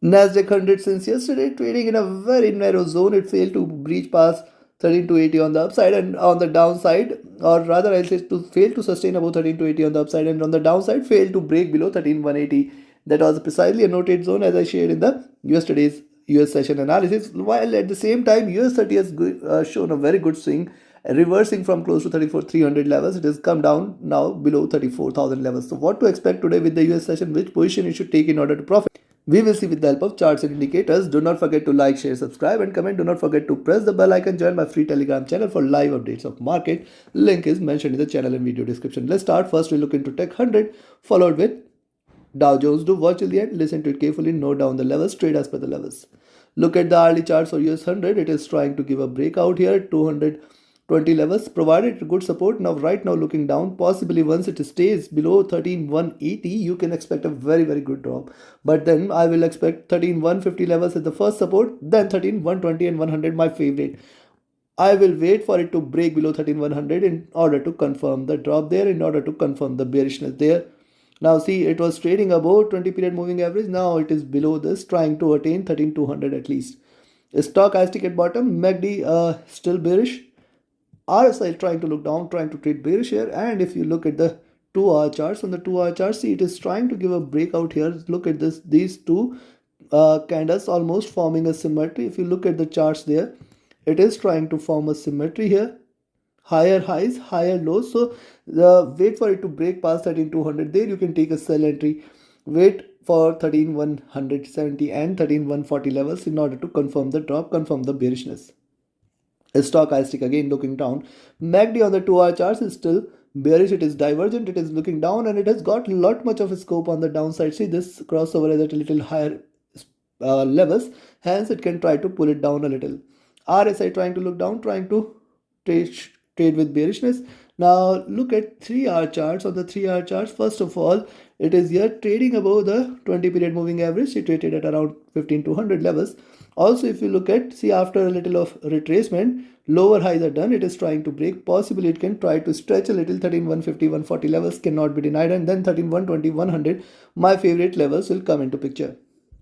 Nasdaq 100 since yesterday trading in a very narrow zone. It failed to breach past 13,280 on the upside, and on the downside, or rather I'll say to fail to sustain above 13,280 on the upside, and on the downside failed to break below 13,180. That was precisely a noted zone as I shared in the yesterday's US session analysis. While at the same time US30 has shown a very good swing, reversing from close to 34,300 levels. It has come down now below 34,000 levels. So what to expect today with the US session? Which position you should take in order to profit? We will see with the help of charts and indicators. Do not forget to like, share, subscribe and comment. Do not forget to press the bell icon. Join my free Telegram channel for live updates of market. Link is mentioned in the channel and video description. Let's start. First we look into Tech 100 followed with Dow Jones. Do watch till the end. Listen to it carefully. Note down the levels. Trade as per the levels. Look at the hourly charts for US100. It is trying to give a breakout here. 220 levels provided good support. Now right now looking down, possibly once it stays below 13,180 you can expect a very good drop, but then I will expect 13,150 levels as the first support, then 13,120 and 100 my favorite. I will wait for it to break below 13,100 in order to confirm the drop there, in order to confirm the bearishness there. Now see, it was trading above 20 period moving average. Now it is below this, trying to attain 13,200 at least. Stochastic at bottom, MACD still bearish. RSI trying to look down, trying to trade bearish here. And if you look at the 2-hour charts, on the 2-hour chart, see it is trying to give a breakout here. Look at this, these two candles almost forming a symmetry. If you look at the charts there, it is trying to form a symmetry here. Higher highs, higher lows. So wait for it to break past 13,200. There you can take a sell entry. Wait for 13,170 and 13,140 levels in order to confirm the drop, confirm the bearishness. Stochastic again looking down. MACD on the 2-hour charts is still bearish. It is divergent. It is looking down and it has got a lot much of a scope on the downside. See, this crossover is at a little higher levels. Hence, it can try to pull it down a little. RSI trying to look down, trying to trade with bearishness. Now look at 3-hour charts. On the 3-hour charts, first of all, it is here trading above the 20 period moving average. It traded at around 15,200 levels. Also, if you look at, see, after a little of retracement, lower highs are done. It is trying to break. Possibly it can try to stretch a little. 13,150, 140 levels cannot be denied, and then 13,120, 100, my favorite levels will come into picture.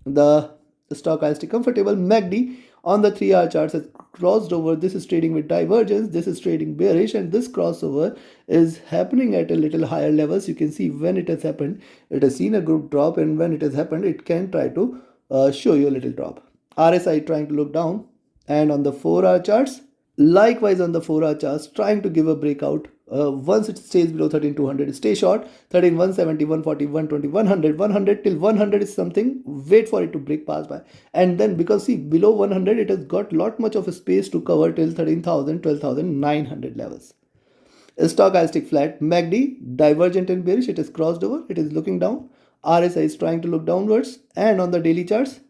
The stochastic comfortable. MACD on the 3-hour charts has crossed over. This is trading with divergence. This is trading bearish, and this crossover is happening at a little higher levels. You can see when it has happened, it has seen a good drop, and when it has happened, it can try to show you a little drop. RSI trying to look down, and on the 4-hour charts, likewise on the 4-hour charts, trying to give a breakout. Once it stays below 13,200, stay short. 13,170, 140, 120, 100, 100 till 100 is something. Wait for it to break past by, and then because see below 100 it has got lot much of a space to cover till 13,000, 12,900 levels. Stochastic flat. MACD divergent and bearish. It is crossed over. It is looking down. RSI is trying to look downwards, and on the daily charts.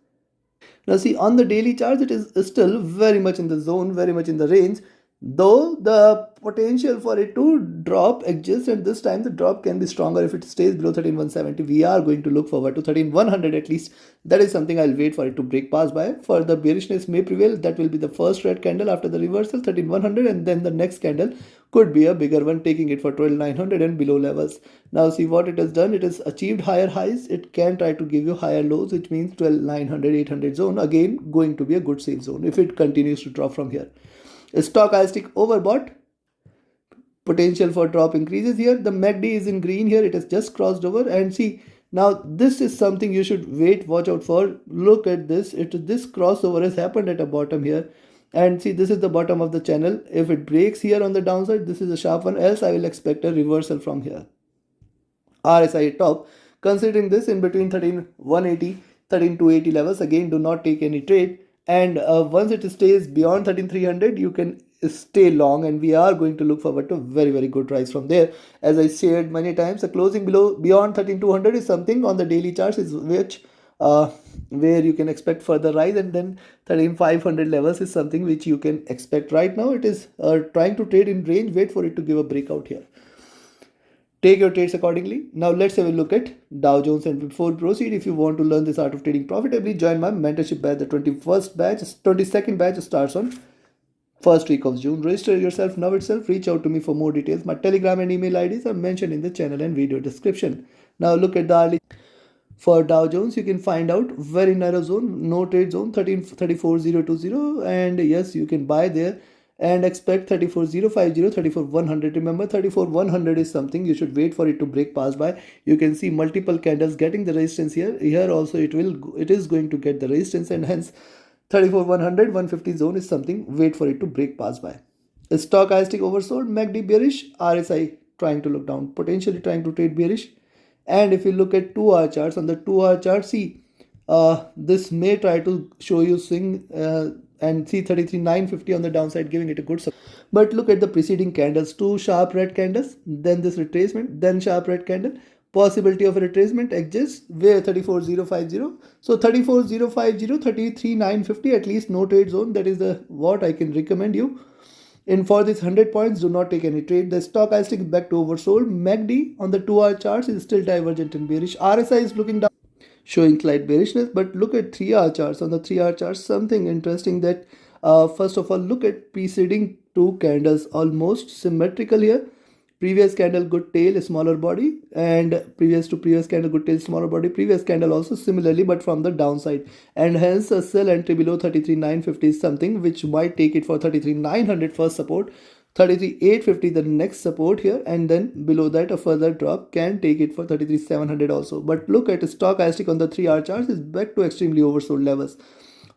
Now see, on the daily charts, it is still very much in the zone, very much in the range, though the potential for it to drop exists, and this time the drop can be stronger if it stays below 13,170. We are going to look forward to 13,100 at least. That is something I'll wait for it to break past by. Further bearishness may prevail. That will be the first red candle after the reversal, 13,100, and then the next candle could be a bigger one, taking it for 12,900 and below levels. Now see what it has done. It has achieved higher highs. It can try to give you higher lows, which means 12,900, 800 zone. Again, going to be a good safe zone if it continues to drop from here. Stochastic overbought. Potential for drop increases here. The MACD is in green here. It has just crossed over, and see, now this is something you should watch out for. Look at this. This crossover has happened at the bottom here. And see, this is the bottom of the channel. If it breaks here on the downside, this is a sharp one. Else, I will expect a reversal from here. RSI top. Considering this in between 13,180, 13,280 levels, again, do not take any trade. And once it stays beyond 13,300, you can stay long, and we are going to look forward to very good rise from there. As I shared many times, a closing beyond 13,200 is something on the daily charts is which where you can expect further rise, and then 13,500 levels is something which you can expect. Right now it is trying to trade in range. Wait for it to give a breakout here. Take your trades accordingly. Now let's have a look at Dow Jones, and before proceed, if you want to learn this art of trading profitably, join my mentorship batch. The 22nd batch starts on first week of June. Register yourself now itself. Reach out to me for more details. My Telegram and email IDs are mentioned in the channel and video description. Now look at the hourly. For Dow Jones, you can find out very narrow zone, no trade zone 13,34,020, and yes, you can buy there and expect 34,050, 34,100. Remember, 34,100 is something you should wait for it to break past by. You can see multiple candles getting the resistance here. Here also it is going to get the resistance, and hence 34,100, 150 zone is something wait for it to break past by. Stochastic oversold, MACD bearish, RSI trying to look down, potentially trying to trade bearish. And if you look at 2-hour charts, on the 2-hour chart, see, this may try to show you swing and see 33,950 on the downside, giving it a good support. But look at the preceding candles, two sharp red candles, then this retracement, then sharp red candle. Possibility of a retracement exists where 34,050. So 34,050, 33,950, at least no trade zone. That is the what I can recommend you. And for this 100 points, do not take any trade. The stochastic is back to oversold. MACD on the 2-hour charts is still divergent and bearish. RSI is looking down, showing slight bearishness. But look at 3-hour charts. On the 3-hour charts, something interesting that first of all, look at preceding two candles, almost symmetrical here. Previous candle good tail, smaller body, and previous candle good tail, smaller body. Previous candle also similarly, but from the downside, and hence a sell entry below 33,950 is something which might take it for 33,900 first support, 33,850 the next support here, and then below that a further drop can take it for 33,700 also. But look at stochastic on the 3-hour charts is back to extremely oversold levels.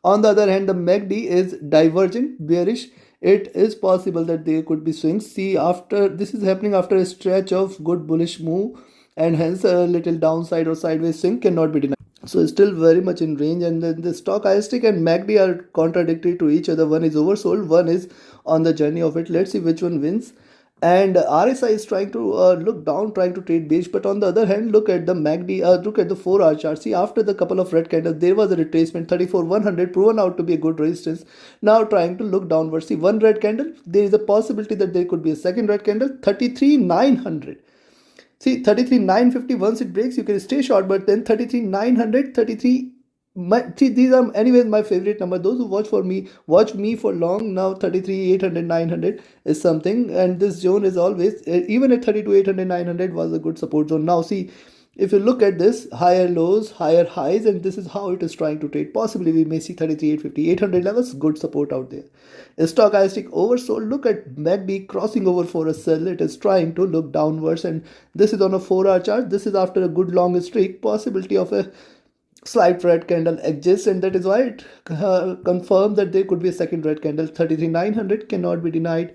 On the other hand, the MACD is divergent, bearish. It is possible that there could be swings. See, after this is happening after a stretch of good bullish move, and hence a little downside or sideways swing cannot be denied. So it's still very much in range, and then the stochastic and MACD are contradictory to each other. One is oversold, one is on the journey of it. Let's see which one wins. And RSI is trying to look down, trying to trade bearish. But on the other hand, look at the MACD, look at the 4-hour chart. See, after the couple of red candles, there was a retracement, 34,100, proven out to be a good resistance. Now trying to look downwards. See, one red candle, there is a possibility that there could be a second red candle, 33,900. See, 33,950, once it breaks, you can stay short, but then 33,900, 33. See, these are anyways my favorite number. Those who watch me for long now. 33,800, 900 is something, and this zone is always even at 32,800, 900 was a good support zone. Now see, if you look at this, higher lows, higher highs, and this is how it is trying to trade. Possibly we may see 33,850, 800 levels, good support out there. Stochastic oversold. Look at MACD crossing over for a sell. It is trying to look downwards, and this is on a 4-hour chart. This is after a good long streak. Possibility of a slight red candle exists, and that is why it confirmed that there could be a second red candle. 33,900 cannot be denied.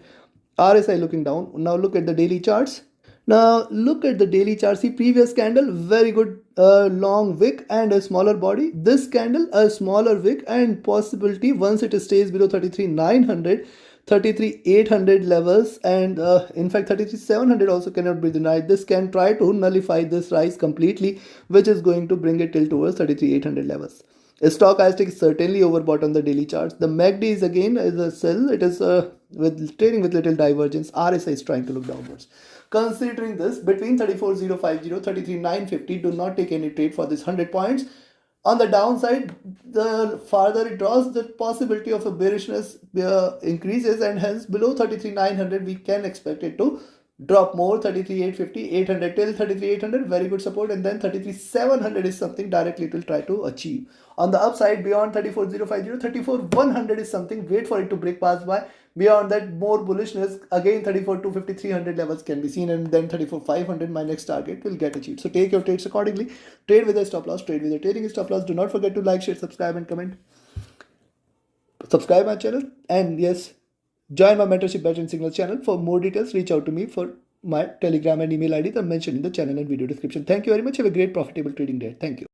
RSI looking down. Now look at the daily charts. Now look at the daily chart. See, previous candle, very good long wick and a smaller body. This candle, a smaller wick, and possibility once it stays below 33,900, 33,800 levels, and in fact 33,700 also cannot be denied. This can try to nullify this rise completely, which is going to bring it till towards 33,800 levels. Stochastic is certainly overbought on the daily charts. The MACD is again is a sell. It is with trading with little divergence. RSI is trying to look downwards. Considering this, between 34,050, 33,950, do not take any trade for this 100 points. On the downside, the farther it draws, the possibility of a bearishness increases, and hence below 33,900 we can expect it to drop more. 33,850, 800 till 33,800, very good support, and then 33,700 is something directly it will try to achieve. On the upside, beyond 34,050, 34,100 is something, wait for it to break past by. Beyond that, more bullishness, again 34,250, 300 levels can be seen, and then 34,500, my next target, will get achieved. So take your trades accordingly. Trade with a stop loss, trade with a trading stop loss. Do not forget to like, share, subscribe, and comment. Subscribe my channel, and yes, join my mentorship batch and signal channel. For more details, reach out to me for my Telegram and email IDs are mentioned in the channel and video description. Thank you very much. Have a great profitable trading day. Thank you.